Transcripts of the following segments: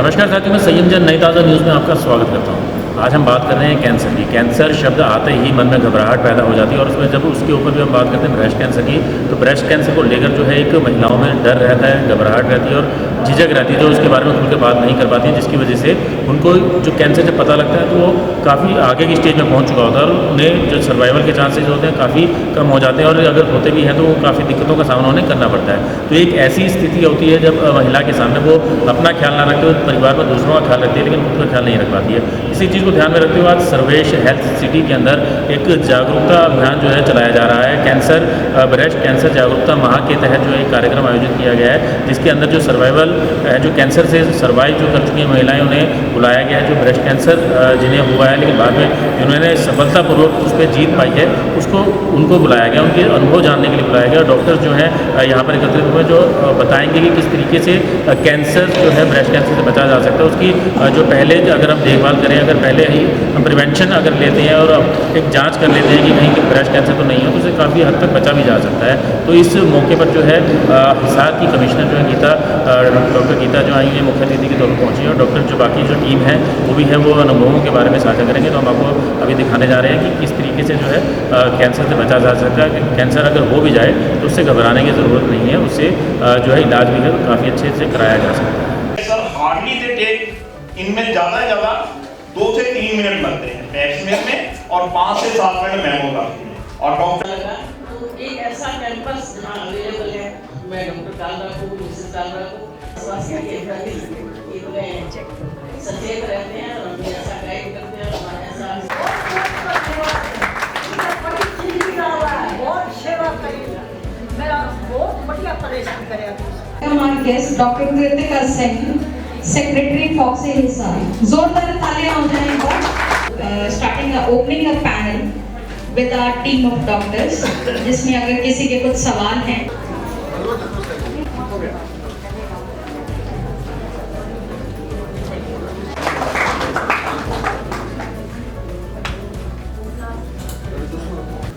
नमस्कार साथियों, मैं सैयद जन नई ताज़ा न्यूज़ में आपका स्वागत करता हूं। आज हम बात कर रहे हैं कैंसर की। कैंसर शब्द आते ही मन में घबराहट पैदा हो जाती है और उसमें जब उसके ऊपर भी हम बात करते हैं ब्रेस्ट कैंसर की, तो ब्रेस्ट कैंसर को लेकर जो है एक महिलाओं में डर रहता है, घबराहट रहती है और झिझक रहती है, जो उसके बारे में खुल के बात नहीं कर पाती है, जिसकी वजह से उनको जो कैंसर जब पता लगता है तो वो काफ़ी आगे की स्टेज में पहुँच चुका होता है और उन्हें जो सर्वाइवल के चांसेज होते हैं काफ़ी कम हो जाते हैं और अगर होते भी हैं तो काफ़ी दिक्कतों का सामना उन्हें करना पड़ता है। तो एक ऐसी स्थिति होती है जब महिला के सामने वो अपना ख्याल ना रखते हुए परिवार में दूसरों का ख्याल रखती है, लेकिन खुद का ख्याल नहीं रख पाती है। इसी चीज़ को ध्यान में रखते हुए आज सर्वेश हेल्थ सिटी के अंदर एक जागरूकता अभियान जो है चलाया जा रहा है। कैंसर ब्रेस्ट कैंसर जागरूकता माह के तहत जो एक कार्यक्रम आयोजित किया गया है, जिसके अंदर जो सर्वाइवल जो कैंसर से सर्वाइव जो कर चुकी हैं महिलाएं, उन्हें बुलाया गया है। जो ब्रेस्ट कैंसर जिन्हें हुआ है लेकिन बाद में जिन्होंने सफलतापूर्वक उस पर जीत पाई है, उसको उनको बुलाया गया, उनके अनुभव जानने के लिए बुलाया गया। डॉक्टर्स जो हैं यहाँ पर एकत्रित हुए, जो बताएंगे कि किस तरीके से कैंसर जो है ब्रेस्ट कैंसर से बचा जा सकता है। उसकी जो पहले अगर हम देखभाल करें, अगर पहले ही हम प्रिवेंशन अगर लेते हैं और एक जांच कर लेते हैं कि कहीं ब्रेस्ट कैंसर तो नहीं है, तो उसे काफ़ी हद तक बचा भी जा सकता है। तो इस मौके पर जो है हिसार की कमिश्नर जो है गीता, डॉक्टर गीता जो आई है मुख्य अतिथि के तौर पर पहुँची है और डॉक्टर जो बाकी जो टीम है वो भी है, वो अनुभवों के बारे में साझा करेंगे। तो हम आपको अभी दिखाने जा रहे हैं कि किस तरीके से जो है कैंसर से बचा जा सकता है। कैंसर अगर हो भी जाए तो उससे घबराने की ज़रूरत नहीं है, उससे जो है इलाज भी है तो काफ़ी अच्छे से कराया जा सकता है। सर हार्डली से टेक इनमें ज़्यादा से ज़्यादा 2 से 3 मिनट लगते हैं पैप्समेयर में और 5 से 7 मिनट मेमोग्राफी में। और डॉक्टर तो एक ऐसा कैंपस जहाँ अवेलेबल है, मैं डॉक्टर कालरा को, मिसेस कालरा को स्वास्थ्य के प्रति इतने सचेत रहते हैं और हमें ऐसा गाइड करते हैं। हमारे guest doctor Kritika Singh, secretary फॉक्सी हिसार, जोरदार तालियां हो जाएं। Starting opening a panel with our team of doctors, जिसमें अगर किसी के कुछ सवाल हैं।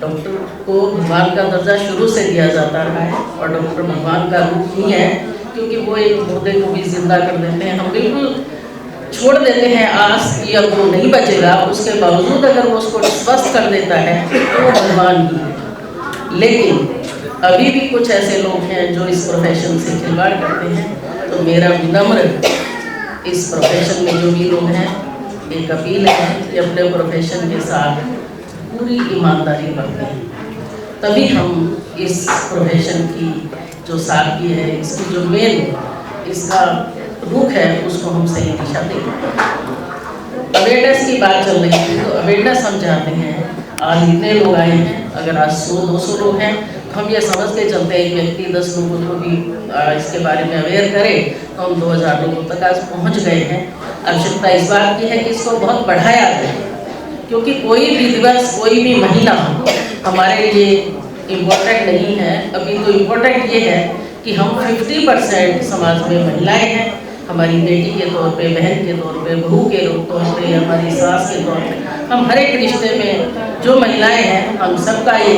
डॉक्टर को भगवान का दर्जा शुरू से दिया जाता है और डॉक्टर भगवान का रूप ही है, क्योंकि वो एक मुर्दे को भी जिंदा कर देते हैं। हम बिल्कुल छोड़ देते हैं आस कि अब वो नहीं बचेगा, उसके बावजूद अगर वो उसको स्वस्थ कर देता है तो वो भगवान ही है। लेकिन अभी भी कुछ ऐसे लोग हैं जो इस प्रोफेशन से खिलवाड़ करते हैं। तो मेरा विनम्र इस प्रोफेशन में जो भी लोग हैं, एक अपील है कि अपने प्रोफेशन के साथ पूरी ईमानदारी बरतें, तभी हम इस प्रोफेशन की जो सादगी है, इसकी जो मेन इसका रुख है, उसको हम सही दिशा दें। अवेयरनेस की बात चल रही थी, तो अवेयरनेस हम चाहते हैं। आज इतने लोग आए हैं, अगर आज 100-200 लोग हैं तो हम ये समझ के चलते हैं, एक व्यक्ति 10 लोगों को भी इसके बारे में अवेयर करे तो हम 2000 लोगों तक आज पहुँच गए हैं। आवश्यकता इस बात की है कि इसको बहुत बढ़ाया जाए, क्योंकि कोई भी दिवस, कोई भी महीना हमारे लिए इम्पोर्टेंट नहीं है। अभी तो इम्पोर्टेंट ये है कि हम 50% समाज में महिलाएं हैं, हमारी बेटी के तौर पे, बहन के तौर पे, बहू के तौर पे, हमारी सास के तौर पे, हम हर एक रिश्ते में जो महिलाएं हैं, हम सबका ये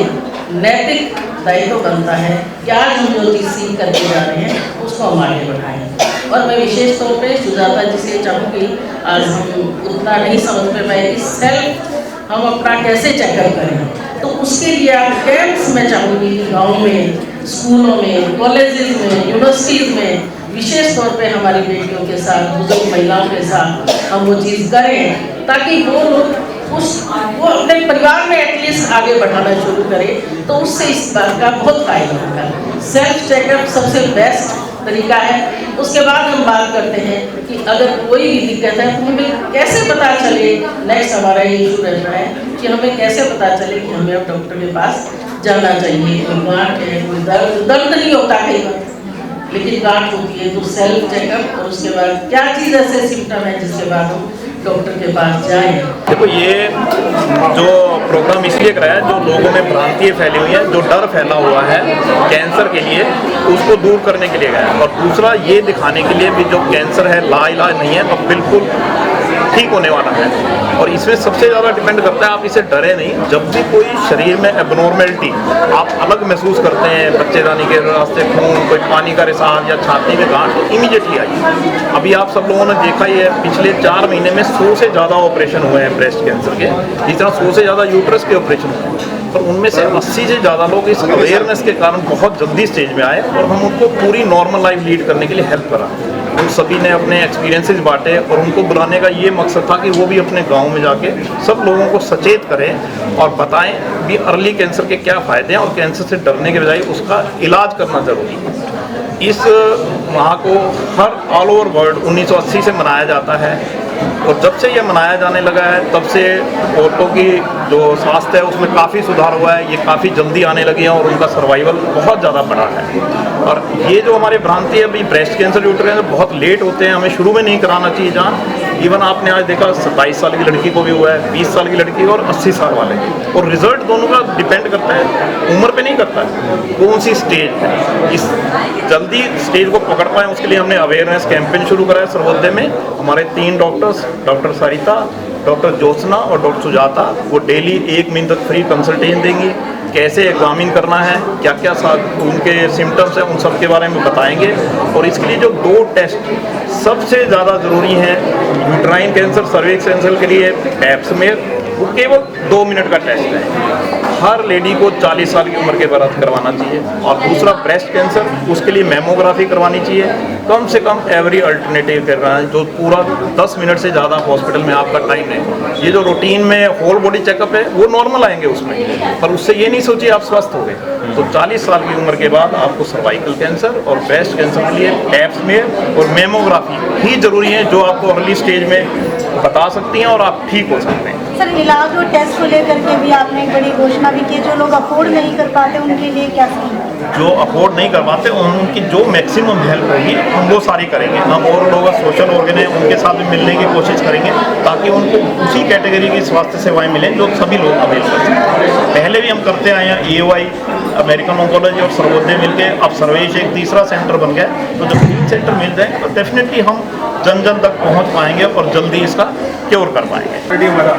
नैतिक दायित्व बनता है कि आज हम जो चीज़ सीख करके जा रहे हैं उसको हम आगे बढ़ाएं। और मैं विशेष तौर पे सुजाता जी से चाहूँगी, आज हम उतना नहीं समझ में पाए कि सेल्फ हम अपना कैसे चेकअप करें, तो उसके लिए आप कैंप्स में चाहूँगी कि गाँव में, स्कूलों में, कॉलेजेस में, यूनिवर्सिटीज़ में विशेष तौर पे हमारी बेटियों के साथ, बुजुर्ग महिलाओं के साथ हम वो चीज़ करें, ताकि वो लोग वो अपने परिवार में एटलीस्ट आगे बढ़ाना शुरू करें। तो उससे इस बात का बहुत फायदा होगा। सेल्फ चेकअप सबसे बेस्ट तरीका है। उसके बाद हम बात करते हैं कि अगर कोई भी दिक्कत है तो हमें कैसे पता चले। नेक्स्ट हमारा ये इशू रहता है कि हमें कैसे पता चले कि हमें अब डॉक्टर के पास जाना चाहिए। कोई गांठ है, कोई दर्द नहीं होता कई बार, लेकिन गांठ होती है, तो सेल्फ चेकअप और उसके बाद क्या चीज़ ऐसे सिम्टम है जिसके बाद हम डॉक्टर के पास जाएं। देखो, ये जो प्रोग्राम इसलिए कराया, जो लोगों में भ्रांतियाँ फैली हुई हैं, जो डर फैला हुआ है कैंसर के लिए, उसको दूर करने के लिए गया। और दूसरा ये दिखाने के लिए भी जो कैंसर है लाइलाज नहीं है, तो बिल्कुल ठीक होने वाला है। और इसमें सबसे ज़्यादा डिपेंड करता है, आप इसे डरे नहीं। जब भी कोई शरीर में एबनॉर्मेलिटी आप अलग महसूस करते हैं, बच्चेदानी के रास्ते खून, कोई पानी का रिसाव या छाती में गांठ, तो इमीडिएटली आइए। अभी आप सब लोगों ने देखा ही है, पिछले 4 महीने में 100 से ज़्यादा ऑपरेशन हुए हैं ब्रेस्ट कैंसर के, जिस तरह 100 से ज़्यादा यूट्रस के ऑपरेशन हुए हैं। पर उनमें से 80 से ज़्यादा लोग इस अवेयरनेस के कारण बहुत जल्दी स्टेज में आए और हम उनको पूरी नॉर्मल लाइफ लीड करने के लिए हेल्प करा। उन सभी ने अपने एक्सपीरियंसेस बांटे और उनको बुलाने का ये मकसद था कि वो भी अपने गांव में जाके सब लोगों को सचेत करें और बताएं भी अर्ली कैंसर के क्या फ़ायदे हैं और कैंसर से डरने के बजाय उसका इलाज करना ज़रूरी है। इस माह को हर ऑल ओवर वर्ल्ड 1980 से मनाया जाता है और जब से ये मनाया जाने लगा है तब से औरतों की जो स्वास्थ्य है उसमें काफ़ी सुधार हुआ है। ये काफ़ी जल्दी आने लगी हैं और उनका सर्वाइवल बहुत ज़्यादा बढ़ा है। और ये जो हमारे भ्रांति है, अभी ब्रेस्ट कैंसर यूट्रस कैंसर बहुत लेट होते हैं, हमें शुरू में नहीं कराना चाहिए। जहाँ इवन आपने आज देखा 27 साल की लड़की को भी हुआ है, 20 साल की लड़की और 80 साल वाले, और रिजल्ट दोनों का डिपेंड करता है, उम्र पे नहीं करता है, कौन सी स्टेज है। इस जल्दी स्टेज को पकड़ पाएँ उसके लिए हमने अवेयरनेस कैंपेन शुरू करा है सर्वोदय में। हमारे 3 डॉक्टर्स, डॉक्टर सरिता, डॉक्टर ज्योत्सना और डॉक्टर सुजाता, वो डेली 1 मिनट तक फ्री कंसल्टेशन देंगी। कैसे एग्जामिन करना है, क्या क्या उनके सिम्टम्स हैं, उन सब के बारे में बताएंगे। और इसके लिए जो 2 टेस्ट सबसे ज़्यादा ज़रूरी हैं, यूट्राइन कैंसर, सर्विक्स कैंसर के लिए पैप स्मीयर, वो केवल 2 मिनट का टेस्ट है। हर लेडी को 40 साल की उम्र के बाद करवाना चाहिए। और दूसरा ब्रेस्ट कैंसर, उसके लिए मेमोग्राफी करवानी चाहिए, कम से कम एवरी अल्टरनेटिव करना है, जो पूरा 10 मिनट से ज़्यादा हॉस्पिटल में आपका टाइम है। ये जो रूटीन में होल बॉडी चेकअप है वो नॉर्मल आएंगे उसमें, पर उससे ये नहीं सोचिए आप स्वस्थ हो गए। तो 40 साल की उम्र के बाद आपको सर्वाइकल कैंसर और ब्रेस्ट कैंसर के लिए पैप स्मीयर और मेमोग्राफी ही जरूरी है, जो आपको अर्ली स्टेज में बता सकती हैं और आप ठीक हो सकते हैं। सर, इलाज और टेस्ट को लेकर के भी आपने एक बड़ी घोषणा भी की, जो लोग अफोर्ड नहीं कर पाते उनके लिए क्या स्कीम है? जो अफोर्ड नहीं कर पाते उनकी जो मैक्सिमम हेल्प होगी हम वो सारी करेंगे। हम और लोग सोशल ऑर्गन है उनके साथ भी मिलने की कोशिश करेंगे ताकि उनको उसी कैटेगरी की स्वास्थ्य सेवाएं मिलें जो सभी लोग अवेल कर सकें। पहले भी हम करते आए हैं, EOI, अमेरिकन ऑन्कोलॉजी और सर्वोदय मिलके अब सर्वेश एक तीसरा सेंटर बन गया। तो जब 3 सेंटर मिल जाए तो डेफिनेटली हम जन जन तक पहुंच पाएंगे और जल्दी इसका क्योर कर पाएंगे।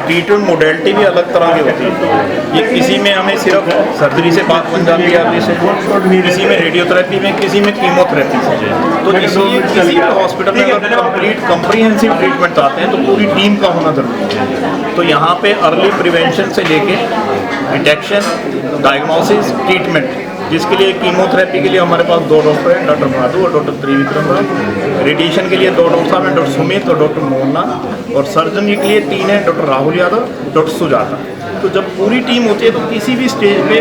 ट्रीटमेंट मोडेलिटी भी अलग तरह की होती है। ये किसी में हमें सिर्फ सर्जरी से बात बन जाती है, किसी में रेडियोथेरेपी में, किसी में कीमोथेरेपी से। तो इसलिए किसी भी हॉस्पिटल में अगर कंप्लीट कम्प्रीहेंसिव ट्रीटमेंट चाहते हैं तो पूरी टीम का होना जरूरी है। तो यहाँ पे अर्ली प्रिवेंशन से लेके डिटेक्शन, डायग्नोसिस, ट्रीटमेंट, जिसके लिए कीमोथेरेपी के लिए हमारे पास 2 डॉक्टर हैं, डॉक्टर माधु और डॉक्टर त्रिविक्रम राव। रेडिएशन के लिए 2 डॉक्टर साहब हैं, डॉक्टर सुमित और डॉक्टर मोहना। और सर्जरी के लिए 3 हैं, डॉक्टर राहुल यादव, डॉक्टर सुजाता। तो जब पूरी टीम होती है तो किसी भी स्टेज पे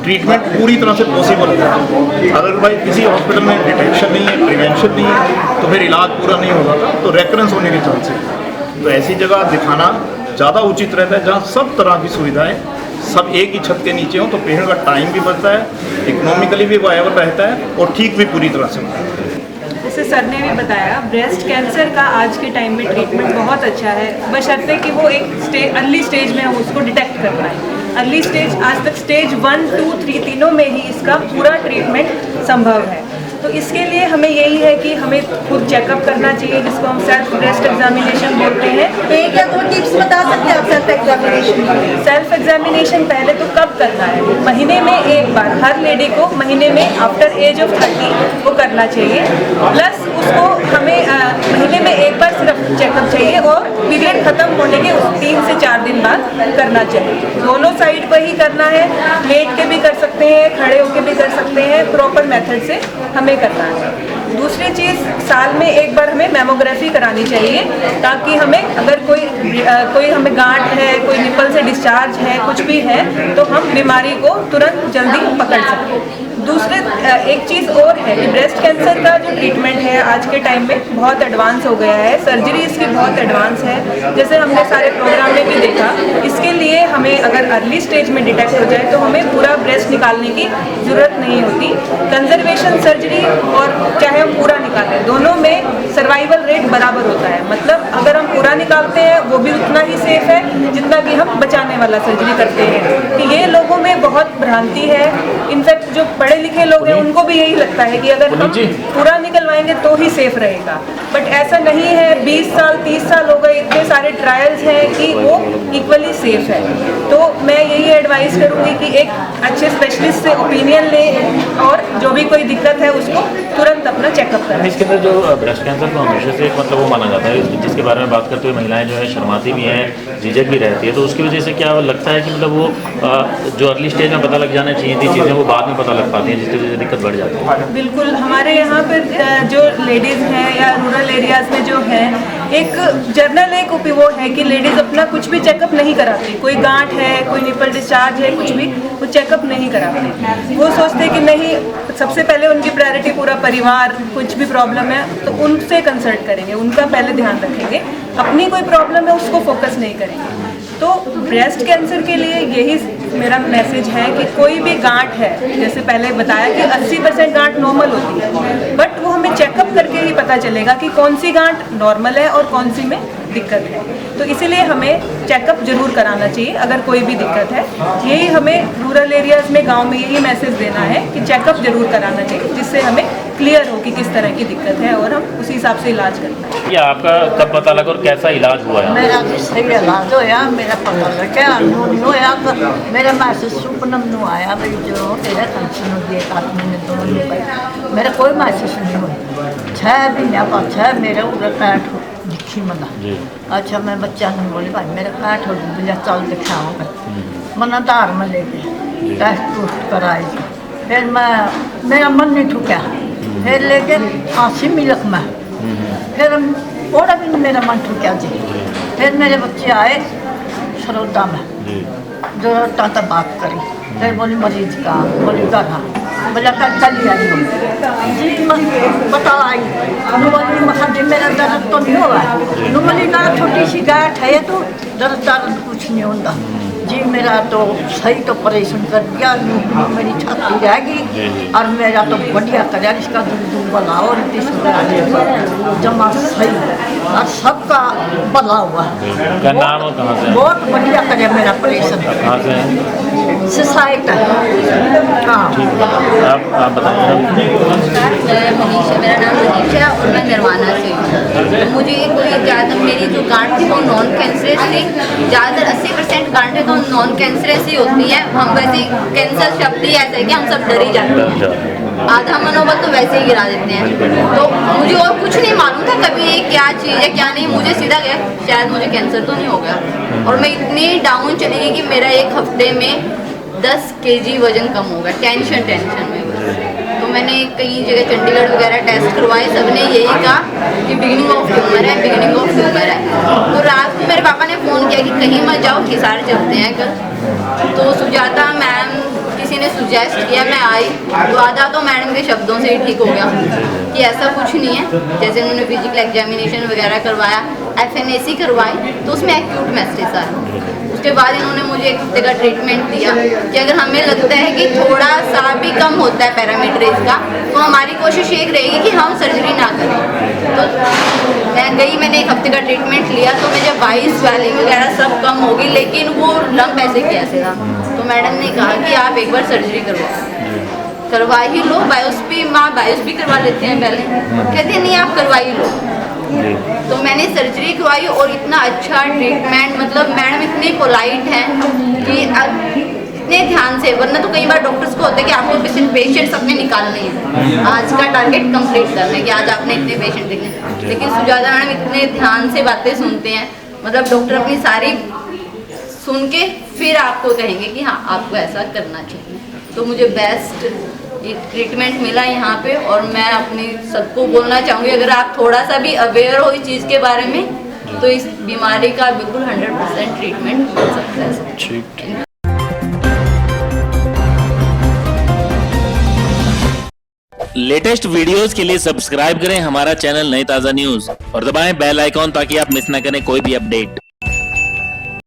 ट्रीटमेंट पूरी तरह से पॉसिबल होता है। अदरवाइज किसी हॉस्पिटल में डिटेक्शन नहीं है, प्रिवेंशन नहीं है, तो फिर इलाज पूरा नहीं होगा था, तो रेकरेंस होने के चांसेस। तो ऐसी जगह दिखाना ज़्यादा उचित रहता है जहाँ सब तरह की सुविधाएँ सब एक ही छत के नीचे हो, तो पेशेंट का टाइम भी बचता है, इकोनॉमिकली भी वायबल रहता है और ठीक भी पूरी तरह से होता है। जैसे सर ने भी बताया, ब्रेस्ट कैंसर का आज के टाइम में ट्रीटमेंट बहुत अच्छा है, बशर्ते कि वो एक अर्ली स्टेज में हम उसको डिटेक्ट कर पाएँ। अर्ली स्टेज, आज तक स्टेज 1, 2, 3 तीनों में ही इसका पूरा ट्रीटमेंट संभव है। तो इसके लिए हमें यही है कि हमें खुद चेकअप करना चाहिए, जिसको हम सेल्फ ब्रेस्ट एग्जामिनेशन बोलते हैं। 1 या 2 टिप्स बता सकते हैं आप सेल्फ एग्जामिनेशन? सेल्फ एग्जामिनेशन पहले तो कब करना है? महीने में 1 बार, हर लेडी को महीने में आफ्टर एज ऑफ 30 वो करना चाहिए। प्लस उसको हमें महीने में 1 बार सिर्फ चेकअप चाहिए और पीरियड खत्म होने के 3 से 4 दिन बाद करना चाहिए। दोनों साइड पर ही करना है, लेट के भी कर सकते हैं, खड़े होके भी कर सकते हैं, प्रॉपर मेथड से हमें करना है। दूसरी चीज़, साल में 1 बार हमें मेमोग्राफी करानी चाहिए, ताकि हमें अगर कोई हमें गांठ है, कोई निपल से डिस्चार्ज है, कुछ भी है, तो हम बीमारी को तुरंत जल्दी पकड़ सकें। दूसरे एक चीज़ और है कि ब्रेस्ट कैंसर का जो ट्रीटमेंट है आज के टाइम में बहुत एडवांस हो गया है, सर्जरी इसकी बहुत एडवांस है। जैसे हमने सारे प्रोग्राम में भी देखा, इसके लिए हमें अगर अर्ली स्टेज में डिटेक्ट हो जाए तो हमें पूरा ब्रेस्ट निकालने की ज़रूरत नहीं होती। कंजर्वेशन सर्जरी और चाहे हम पूरा निकालें, दोनों में सर्वाइवल रेट बराबर होता है। मतलब अगर हम पूरा निकालते हैं वो भी उतना ही सेफ है जितना कि हम बचाने वाला सर्जरी करते हैं। कि ये लोगों में में बहुत भ्रांति है। इनफैक्ट जो पढ़े लिखे लोग हैं उनको भी यही लगता है कि अगर हम पूरा निकलवाएंगे तो ही सेफ रहेगा, बट ऐसा नहीं है। 20 साल 30 साल हो गए, इतने सारे ट्रायल्स हैं कि वो इक्वली सेफ है। तो मैं यही एडवाइस करूँगी कि एक अच्छे स्पेशलिस्ट से ओपिनियन लें और जो भी कोई दिक्कत है उसको तुरंत अपना चेकअप करें। इसके अंदर जो ब्रेस्ट कैंसर को हमेशा से मतलब वो माना जाता है, जिसके बारे में बात करते हुए महिलाएं जो है शर्माती भी हैं, झिझक भी रहती है, तो उसकी वजह से क्या लगता है कि मतलब वो जो अर्ली स्टेज में पता लग जाना चाहिए थी चीज़ें, वो बाद में पता लग पाती हैं, जिसकी वजह से दिक्कत बढ़ जाती है। बिल्कुल, हमारे यहाँ पर जो लेडीज़ हैं या रूरल एरियाज़ में जो है, एक जर्नल एक वो है कि लेडीज़ अपना कुछ भी चेकअप नहीं कराती। कोई गांठ है, कोई निपल डिस्चार्ज है, कुछ भी वो चेकअप नहीं कराते। वो सोचते कि नहीं, सबसे पहले उनकी प्रायोरिटी पूरा परिवार, कुछ भी प्रॉब्लम है तो उनसे कंसल्ट करेंगे, उनका पहले ध्यान रखेंगे, अपनी कोई प्रॉब्लम है उसको फोकस नहीं करेंगे। तो ब्रेस्ट कैंसर के लिए यही मेरा मैसेज है कि कोई भी गांठ है, जैसे पहले बताया कि 80% गांठ नॉर्मल होती है, बट वो हमें चेकअप करके ही पता चलेगा कि कौन सी गांठ नॉर्मल है और कौन सी में दिक्कत है। तो इसीलिए हमें चेकअप जरूर कराना चाहिए अगर कोई भी दिक्कत है। यही हमें रूरल एरियाज़ में, गांव में यही मैसेज देना है कि चेकअप जरूर कराना चाहिए, जिससे हमें क्लियर हो कि किस तरह की दिक्कत है और हम उसी हिसाब से इलाज करना है। ये आपका कब पता लगा और कैसा इलाज हुआ है? मेरा तो सही इलाज होया, मेरा पता लगा नहीं होया, मेरा मैसेज सुपनम नू आया मेरी जो मेरा कंसन दिए 7 महीने 2 महीने पहले मेरा कोई मैसेज नहीं हुआ। 6 महीने बाद 6 मेरे उधर पैठ दिखी मना। अच्छा, मैं बच्चा ने बोली भाई मेरा पैठ हो गया, चल दिखाऊंगा। मना धार में ले गए, टेस्ट टूस्ट कराए, फिर मेरा मन नहीं ठुका, फिर लेके आसी मिलक में, फिर थोड़ा भी मेरा मन ठुका जी। फिर मेरे बच्चे आए सरोदा में, जो टाटा बात करी, फिर बोली मरीज का, बोली कहा बोला कल चली आई जी, बता आई बोली मखा जी मेरा दर्द तो नहीं हुआ है, बोली ना छोटी सी गांठ है तो दर्द कुछ नहीं होता जी, मेरा तो सही तो ऑपरेशन कर दिया, मेरी छाती रह गई और मेरा तो बढ़िया कर इसका दूध बनाओ जमा सही और सबका भला हुआ। क्या नाम है, कहाँ से? बहुत बढ़िया करे मेरा ऑपरेशन। कहाँ से हैं? सोसाइटी। हाँ, आप बताइए। मनीषा, मेरा नाम मनीषा और मैं निर्वाणा से हूँ। तो मुझे कोई ज़्यादा मेरी जो गांठ थी वो नॉन कैंसरस थी, ज़्यादातर 80% गांठें तो नॉन कैंसरस ही होती है। हम वैसे कैंसर शब्द ही ऐसा है कि हम सब डर ही जाते हैं, आधा मनोबल तो वैसे ही गिरा देते हैं। तो मुझे और कुछ नहीं मालूम था कभी ये क्या चीज़ है क्या नहीं, मुझे सीधा गया शायद मुझे कैंसर तो नहीं हो गया, और मैं इतनी डाउन चली गई कि मेरा 1 हफ्ते में 10 kg वजन कम हो गया, टेंशन में बस। तो मैंने कई जगह चंडीगढ़ वगैरह टेस्ट करवाए, सबने यही कहा कि बिगिनिंग ऑफ ट्यूमर है। तो रात को मेरे पापा ने फ़ोन किया कि कहीं मत जाओ, हिसार चलते हैं कल। तो सुजाता मैम किसी ने सुजेस्ट किया, मैं आई तो आधा तो मैडम के शब्दों से ही ठीक हो गया कि ऐसा कुछ नहीं है। जैसे उन्होंने फिजिकल एग्जामिनेशन वगैरह करवाया, FNAC करवाई, तो उसमें एक्यूट मैस्टेज आया। उसके बाद इन्होंने मुझे 1 हफ्ते का ट्रीटमेंट दिया कि अगर हमें लगता है कि थोड़ा सा भी कम होता है पैरामीटर इसका, तो हमारी कोशिश ये रहेगी कि हम सर्जरी ना करें। तो मैं गई, मैंने 1 हफ्ते का ट्रीटमेंट लिया, तो मुझे वाइस स्वेलिंग वगैरह सब कम होगी, लेकिन वो लंप ऐसे कैसे था। तो मैडम ने कहा कि आप एक बार सर्जरी करवा ही लो, बायोप्सी करवा लेते हैं पहले, कहते नहीं आप करवा ही लो। तो मैंने सर्जरी करवाई और इतना अच्छा ट्रीटमेंट, मतलब मैडम इतनी पोलाइट हैं कि इतने ध्यान से, वरना तो कई बार डॉक्टर्स को होता है कि आपको पेशेंट्स अपने निकालने हैं, आज का टारगेट कंप्लीट करना है कि आज आपने इतने पेशेंट देखे, लेकिन सुजाता मैडम इतने ध्यान से बातें सुनते हैं, मतलब डॉक्टर अपनी सारी सुन के फिर आपको कहेंगे कि हाँ आपको ऐसा करना चाहिए। तो मुझे बेस्ट ट्रीटमेंट मिला यहाँ पे, और मैं अपनी सबको बोलना चाहूँगी अगर आप थोड़ा सा भी अवेयर हो इस चीज़ के बारे में तो इस बीमारी का बिल्कुल 100% ट्रीटमेंट मिल सकता है। लेटेस्ट वीडियोस के लिए सब्सक्राइब करें हमारा चैनल नई ताज़ा न्यूज़ और दबाएं बेल आइकॉन ताकि आप मिस ना करें कोई भी अपडेट।